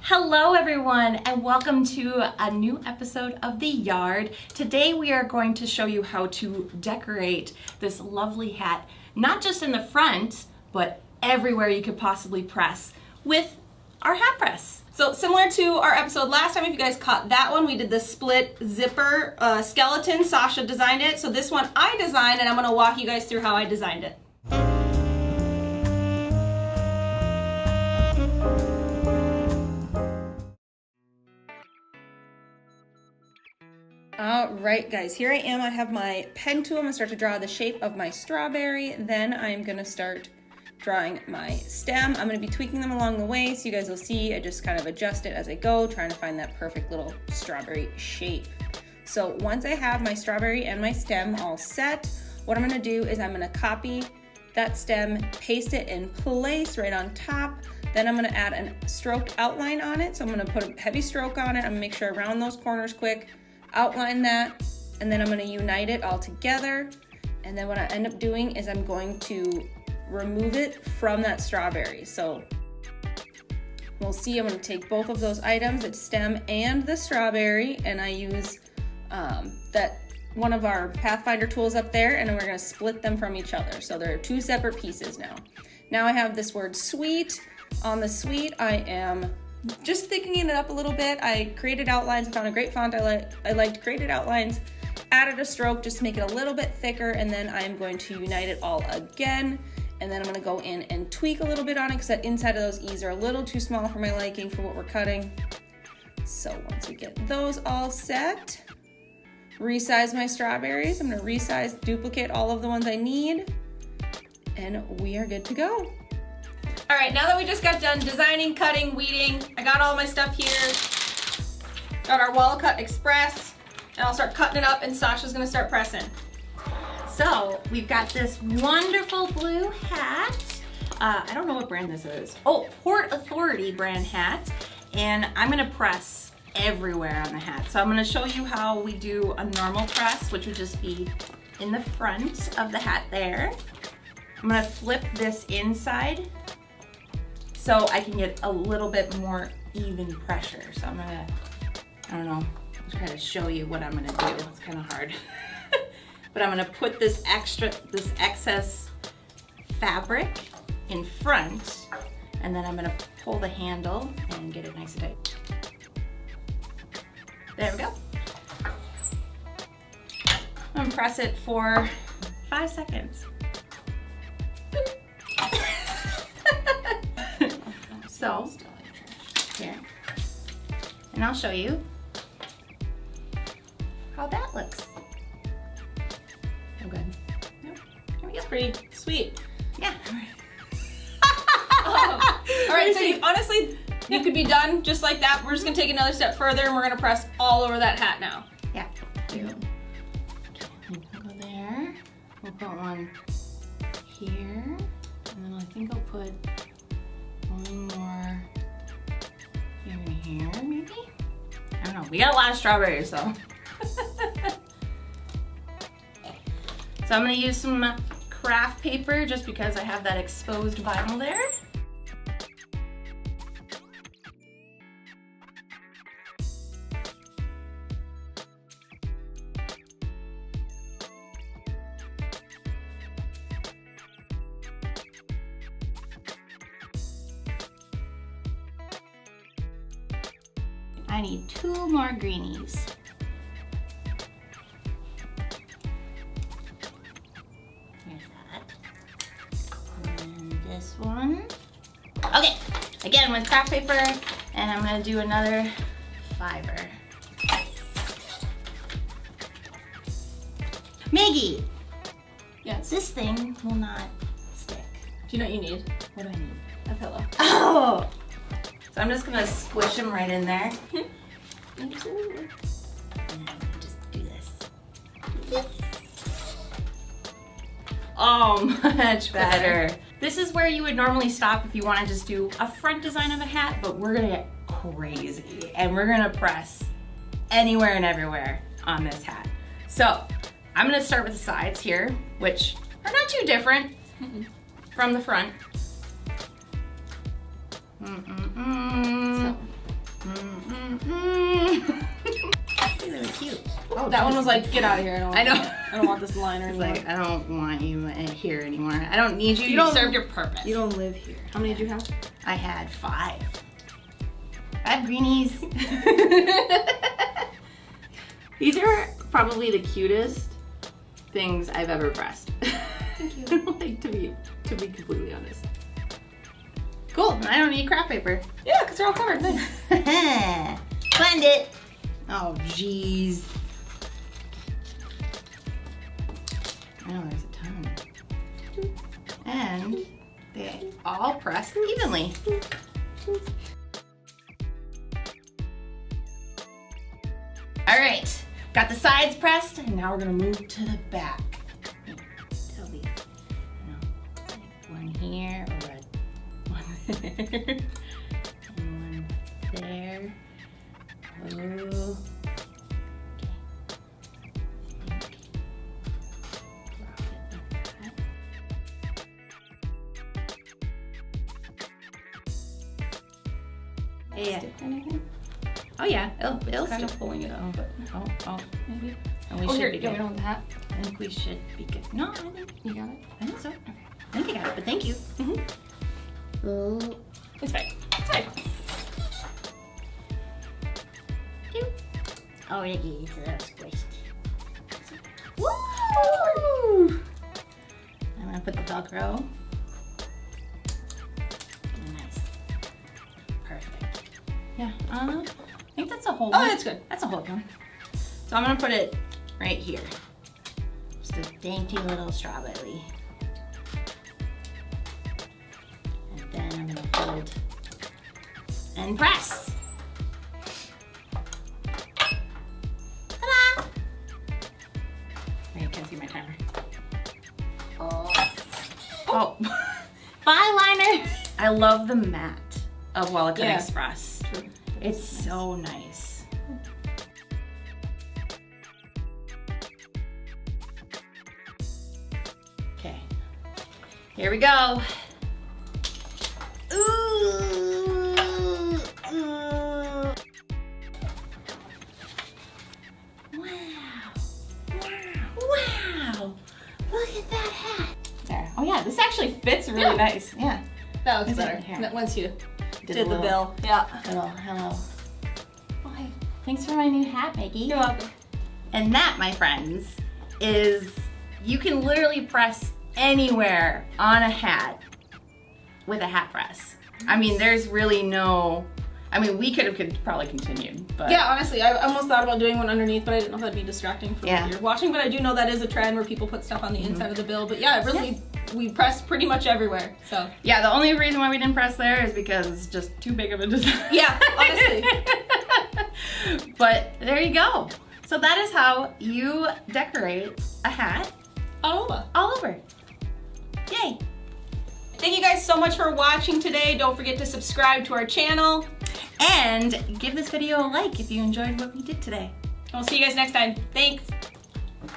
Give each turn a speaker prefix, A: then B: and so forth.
A: Hello everyone and welcome to a new episode of The Yard. Today we are going to show you how to decorate this lovely hat, not just in the front, but everywhere you could possibly press with our hat press.
B: So similar to our episode last time, if you guys caught that one, we did the split zipper skeleton. Sasha designed it. So this one I designed, and I'm gonna walk you guys through how I designed it. Alright guys, here I am. I have my pen tool. I'm gonna start to draw the shape of my strawberry. Then I'm gonna start drawing my stem. I'm gonna be tweaking them along the way, so you guys will see I just kind of adjust it as I go, trying to find that perfect little strawberry shape. So once I have my strawberry and my stem all set, what I'm gonna do is I'm gonna copy that stem, paste it in place right on top. Then I'm gonna add a stroked outline on it. So I'm gonna put a heavy stroke on it. I'm gonna make sure I round those corners quick, outline that, and then I'm gonna unite it all together. And then what I end up doing is I'm going to remove it from that strawberry. So we'll see, I'm gonna take both of those items, the stem and the strawberry, and I use that one of our Pathfinder tools up there, and then we're gonna split them from each other. So there are two separate pieces now. Now I have this word sweet. On the sweet, I am just thickening it up a little bit. I created outlines. I found a great font I liked, created outlines, added a stroke just to make it a little bit thicker, and then I'm going to unite it all again. And then I'm gonna go in and tweak a little bit on it because that inside of those E's are a little too small for my liking for what we're cutting. So once we get those all set, resize my strawberries. I'm gonna resize, duplicate all of the ones I need, and we are good to go. All right, now that we just got done designing, cutting, weeding, I got all my stuff here. Got our WALAPress Express, and I'll start cutting it up, and Sasha's gonna start pressing.
A: So we've got this wonderful blue hat. I don't know what brand this is. Oh, Port Authority brand hat. And I'm gonna press everywhere on the hat. So I'm gonna show you how we do a normal press, which would just be in the front of the hat there. I'm gonna flip this inside so I can get a little bit more even pressure. So I'm gonna, I don't know, try to show you what I'm gonna do. It's kind of hard. But I'm gonna put this excess fabric in front, and then I'm gonna pull the handle and get it nice and tight. There we go. I'm gonna press it for 5 seconds. So, here, and I'll show you how that looks. Oh, good. Yep. Here we go.
B: Pretty sweet.
A: Yeah.
B: All right, so honestly, you could be done just like that. We're just gonna take another step further, and we're gonna press all over that hat now.
A: Yeah. We'll go there. We'll put one here, and then I think I'll put one more here, maybe? I don't know. We got a lot of strawberries, though. So I'm gonna use some craft paper just because I have that exposed vinyl there. I need 2 more greenies. This one. Okay, again with craft paper, and I'm gonna do another fiber. Maggie!
B: Yes.
A: This thing will not stick.
B: Do you know what you need?
A: What do I need?
B: A pillow.
A: Oh! So I'm just gonna squish them right in there. And just do this. Oh, much better. This is where you would normally stop if you want to just do a front design of a hat, but we're gonna get crazy and we're gonna press anywhere and everywhere on this hat. So I'm gonna start with the sides here, which are not too different from the front.
B: So That one was like, get out of here.
A: I know.
B: I don't want this liner
A: It's
B: anymore.
A: like, I don't want you here anymore. I don't need you.
B: You
A: You
B: don't-
A: served your purpose.
B: You don't live here. How many did you have?
A: I had 5. 5 greenies. These are probably the cutest things I've ever pressed.
B: Thank you.
A: Like, to be completely honest. Cool. I don't need craft paper.
B: Yeah, because they're all covered. Nice.
A: Blend it. Oh, jeez. Oh, there's a ton. And they all pressed evenly. All right, got the sides pressed, and now we're gonna move to the back. Tell me, one here, or one there, and one there. Oh. Yeah. Oh yeah, it'll
B: Kind
A: stick.
B: of pulling it up, but
A: Oh,
B: maybe.
A: and we
B: Oh,
A: should
B: here,
A: be
B: you want
A: good.
B: me to hold the hat?
A: I think we should be good. No, I think
B: You got it?
A: I think so. I think I got it, but thank you.
B: Mm-hmm.
A: Oh,
B: It's fine. It's fine.
A: oh, Nikki, so that's squished. Woo! I'm gonna put the Velcro. Nice. Perfect. Yeah. I think that's a whole
B: Oh,
A: one.
B: that's good.
A: That's a whole one. So I'm gonna put it right here. Just a dainty little strawberry. And then I'm gonna hold and press. Ta-da! There, you can see my timer. Oh. Bye, liner. I love the matte of WALAPress
B: Yeah.
A: Express.
B: True.
A: It's so nice. Okay, here we go. Ooh, ooh. Wow, wow, look at that hat. There, oh yeah, this actually fits really
B: Yeah.
A: nice, yeah.
B: That looks
A: Is it?
B: better.
A: Here.
B: Once you
A: Did
B: did
A: a
B: the
A: little-
B: bill. Yeah.
A: Hello.
B: Bye.
A: Thanks for my new hat, Maggie.
B: You're welcome.
A: And that, my friends, is you can literally press anywhere on a hat with a hat press. I mean, there's really no, I mean, we could probably continue, but
B: Yeah, honestly, I almost thought about doing one underneath, but I didn't know if that'd be distracting for
A: Yeah.
B: what you're watching. But I do know that is a trend where people put stuff on the inside of the bill. But yeah, really, we press pretty much everywhere. So
A: yeah, the only reason why we didn't press there is because it's just too big of a design.
B: yeah, honestly.
A: But there you go. So that is how you decorate a hat
B: All over.
A: all over. Yay.
B: Thank you guys so much for watching today. Don't forget to subscribe to our channel.
A: And give this video a like if you enjoyed what we did today.
B: We'll see you guys next time. Thanks.